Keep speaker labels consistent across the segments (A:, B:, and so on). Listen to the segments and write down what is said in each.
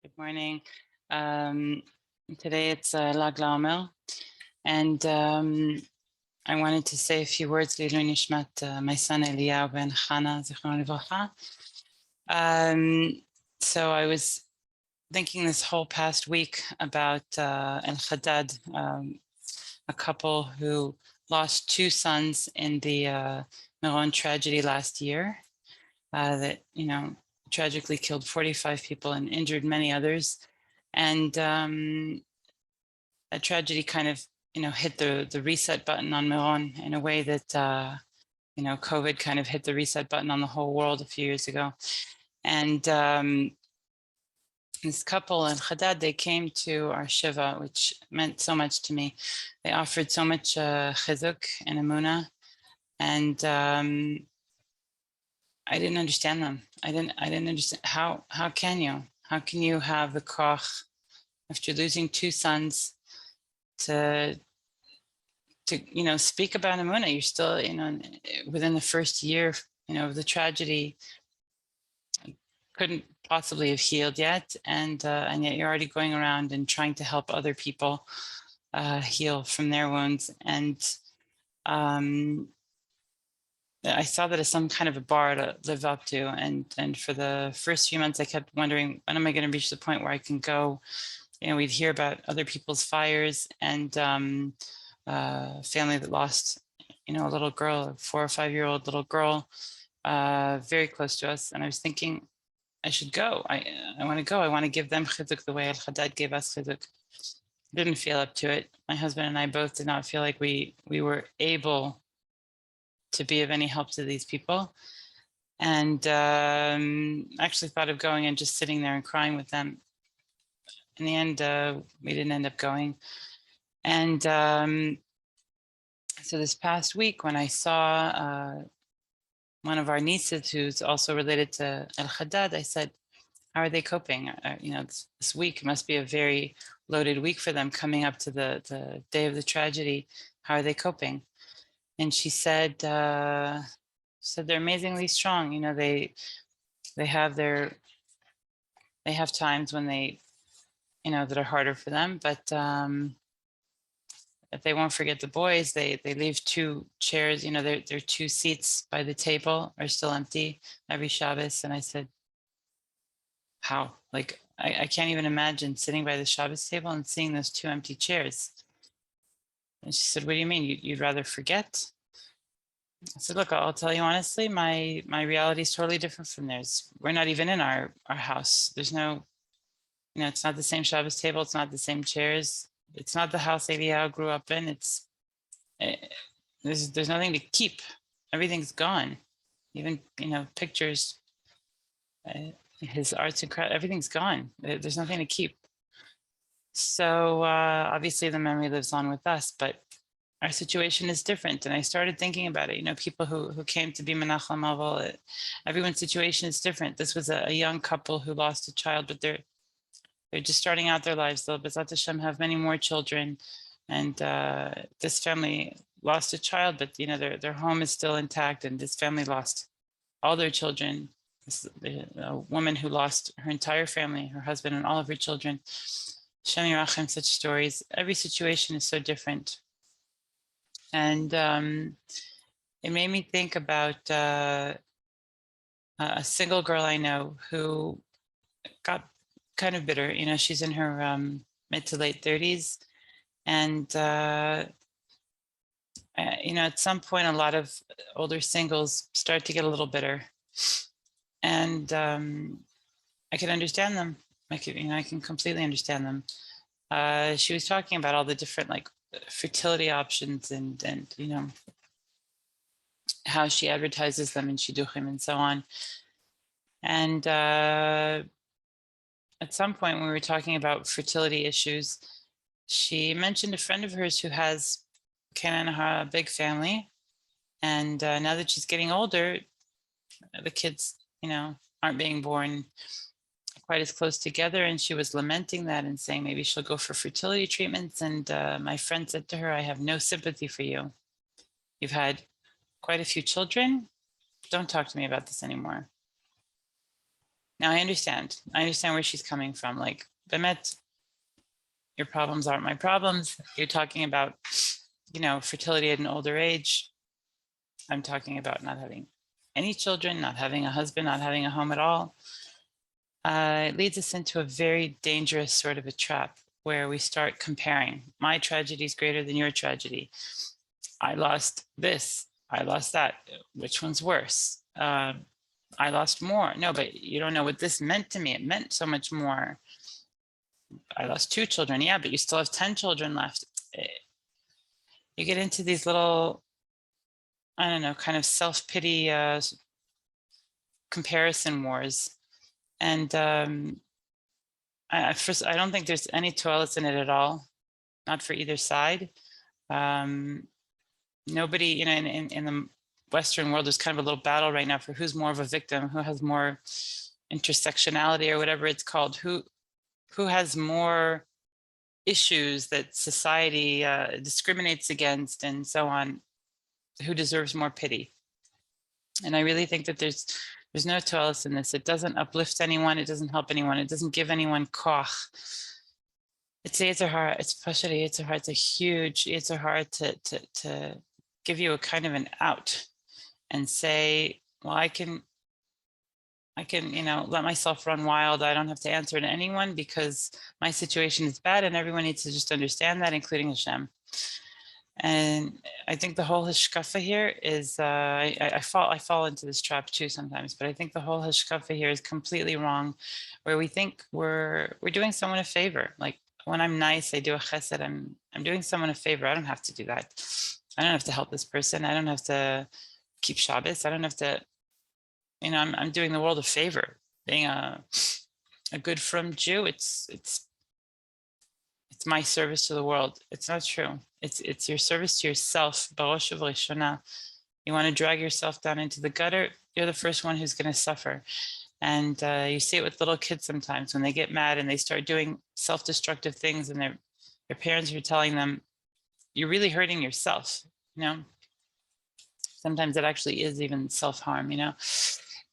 A: Good morning. Um, Today it's Lag Laomel, and I wanted to say a few words L'ilui Nishmat, my son Eliyahu ben Chana Zichron Livracha. So I was thinking this whole past week about El Haddad, a couple who lost two sons in the Meron tragedy last year, that tragically killed 45 people and injured many others. And a tragedy kind of hit the reset button on Meron in a way that COVID kind of hit the reset button on the whole world a few years ago. And this couple in Haddad, they came to our Shiva, which meant so much to me. They offered so much chizuk and emunah, and I didn't understand them. I didn't understand how can you have the koch after losing two sons to speak about emunah? You're still within the first year of the tragedy, couldn't possibly have healed yet, and yet you're already going around and trying to help other people heal from their wounds. And I saw that as some kind of a bar to live up to. And for the first few months, I kept wondering, when am I going to reach the point where I can go? We'd hear about other people's fires, and family that lost, a little girl, a 4 or 5 year old little girl, very close to us. And I was thinking, I should go. I want to go. I want to give them chizuk the way Al Haddad gave us chizuk. Didn't feel up to it. My husband and I both did not feel like we were able to be of any help to these people. And actually thought of going and just sitting there and crying with them. In the end, we didn't end up going. And so this past week, when I saw one of our nieces who's also related to El Haddad, I said, how are they coping? This week must be a very loaded week for them, coming up to the day of the tragedy. How are they coping? And she said, they're amazingly strong. They have times when they, that are harder for them, but if they won't forget the boys, they leave two chairs, their two seats by the table are still empty every Shabbos. And I said, how? Like, I can't even imagine sitting by the Shabbos table and seeing those two empty chairs. And she said, what do you mean? You'd rather forget? I said, look, I'll tell you honestly, my reality is totally different from theirs. We're not even in our house. There's no, it's not the same Shabbos table. It's not the same chairs. It's not the house Eliyahu grew up in. There's nothing to keep. Everything's gone. Even, pictures, his arts and craft, everything's gone. There's nothing to keep. So obviously the memory lives on with us, but our situation is different. And I started thinking about it, people who came to be Menachem Aval, everyone's situation is different. This was a young couple who lost a child, but they're just starting out their lives. They'll, B'ezrat Hashem, have many more children. And this family lost a child, but their home is still intact. And this family lost all their children. A woman who lost her entire family, her husband and all of her children. Shem Yirachem, such stories. Every situation is so different. And it made me think about a single girl I know who got kind of bitter. She's in her mid to late 30s. And, at some point, a lot of older singles start to get a little bitter. And I can understand them. I can completely understand them. She was talking about all the different fertility options and how she advertises them in Shidduchim and so on. And at some point when we were talking about fertility issues, she mentioned a friend of hers who has a big family. And now that she's getting older, the kids, aren't being born quite as close together. And she was lamenting that and saying maybe she'll go for fertility treatments. And my friend said to her, I have no sympathy for you. You've had quite a few children. Don't talk to me about this anymore. Now I understand where she's coming from. Like, Bemet, your problems aren't my problems. You're talking about, fertility at an older age. I'm talking about not having any children, not having a husband, not having a home at all. It leads us into a very dangerous sort of a trap where we start comparing. My tragedy is greater than your tragedy. I lost this, I lost that. Which one's worse? I lost more. No, but you don't know what this meant to me. It meant so much more. I lost 2 children. Yeah, but you still have 10 children left. You get into these little, I don't know, kind of self-pity comparison wars. And first, I don't think there's any toilets in it at all, not for either side. Nobody, in the Western world, there's kind of a little battle right now for who's more of a victim, who has more intersectionality or whatever it's called, who has more issues that society discriminates against and so on, who deserves more pity. And I really think that there's no toilets in this. It doesn't uplift anyone. It doesn't help anyone. It doesn't give anyone koch. It's Yetzer Hara. It's Pashari Yetzer Hara. It's a huge Yetzer Hara to give you a kind of an out and say, well, I can, let myself run wild. I don't have to answer to anyone because my situation is bad and everyone needs to just understand that, including Hashem. And I think the whole hashkafa here is, I fall into this trap too sometimes, but I think the whole hashkafa here is completely wrong, where we think we're doing someone a favor. Like when I'm nice, I do a chesed, I'm doing someone a favor. I don't have to do that. I don't have to help this person. I don't have to keep Shabbos. I don't have to, I'm doing the world a favor. Being a good frum Jew, it's my service to the world. It's not true. It's your service to yourself. B'rosh u'b'rishona. You want to drag yourself down into the gutter, you're the first one who's going to suffer. And you see it with little kids sometimes when they get mad and they start doing self-destructive things and their parents are telling them, you're really hurting yourself, Sometimes it actually is even self-harm,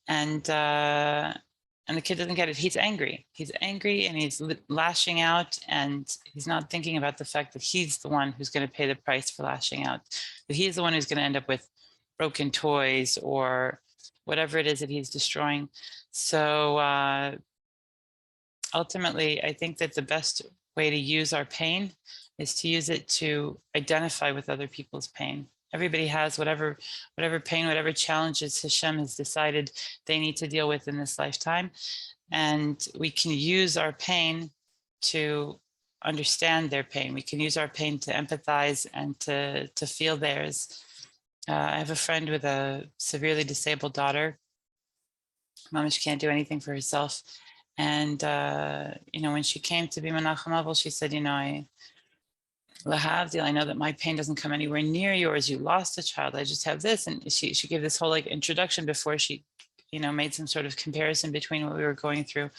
A: And the kid doesn't get it. He's angry. He's angry and he's lashing out, and he's not thinking about the fact that he's the one who's going to pay the price for lashing out. That he's the one who's going to end up with broken toys or whatever it is that he's destroying. So ultimately, I think that the best way to use our pain is to use it to identify with other people's pain. Everybody has whatever pain, whatever challenges Hashem has decided they need to deal with in this lifetime. And we can use our pain to understand their pain. We can use our pain to empathize and to feel theirs. I have a friend with a severely disabled daughter. Mama, she can't do anything for herself. And, when she came to be Menachem Avel, she said, Lahavdil, I know that my pain doesn't come anywhere near yours. You lost a child. I just have this. And she gave this whole introduction before she, made some sort of comparison between what we were going through.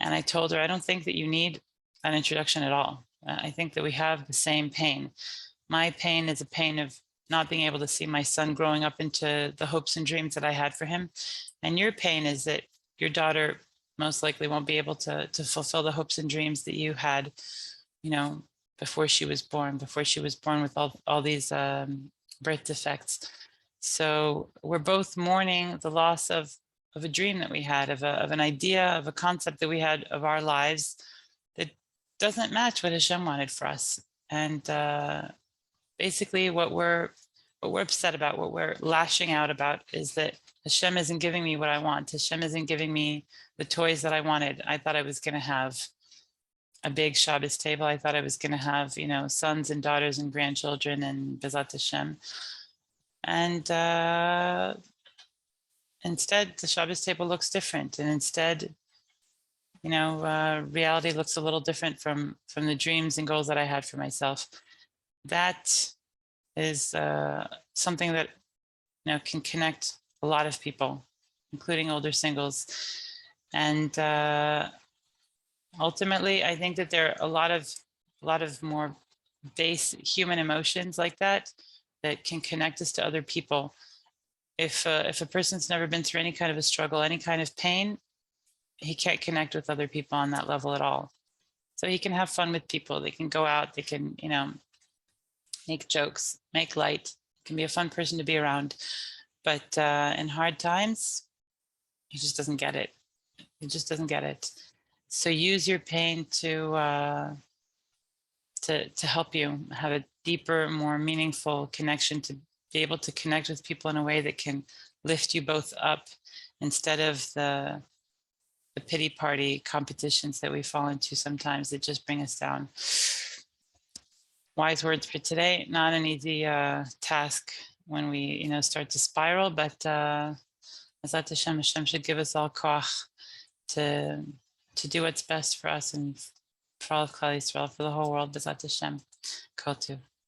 A: And I told her, I don't think that you need an introduction at all. I think that we have the same pain. My pain is a pain of not being able to see my son growing up into the hopes and dreams that I had for him. And your pain is that your daughter most likely won't be able to fulfill the hopes and dreams that you had, before she was born with all these birth defects. So we're both mourning the loss of a dream that we had, of an idea, of a concept that we had of our lives that doesn't match what Hashem wanted for us. And basically what we're upset about, what we're lashing out about, is that Hashem isn't giving me what I want. Hashem isn't giving me the toys that I wanted. I thought I was going to have a big Shabbos table. I thought I was going to have, sons and daughters and grandchildren and Bezat Hashem. And instead, the Shabbos table looks different. And instead, reality looks a little different from the dreams and goals that I had for myself. That is something that, can connect a lot of people, including older singles. And ultimately, I think that there are a lot of more base human emotions like that can connect us to other people. If a person's never been through any kind of a struggle, any kind of pain, he can't connect with other people on that level at all. So he can have fun with people. They can go out, they can, make jokes, make light, can be a fun person to be around. But in hard times, he just doesn't get it. He just doesn't get it. So use your pain to help you have a deeper, more meaningful connection, to be able to connect with people in a way that can lift you both up, instead of the pity party competitions that we fall into sometimes that just bring us down. Wise words for today. Not an easy task when we, start to spiral, but Bezat Hashem should give us all koach to do what's best for us and for all of Klal Yisrael, for the whole world. Bezat Hashem. Kol Tuv.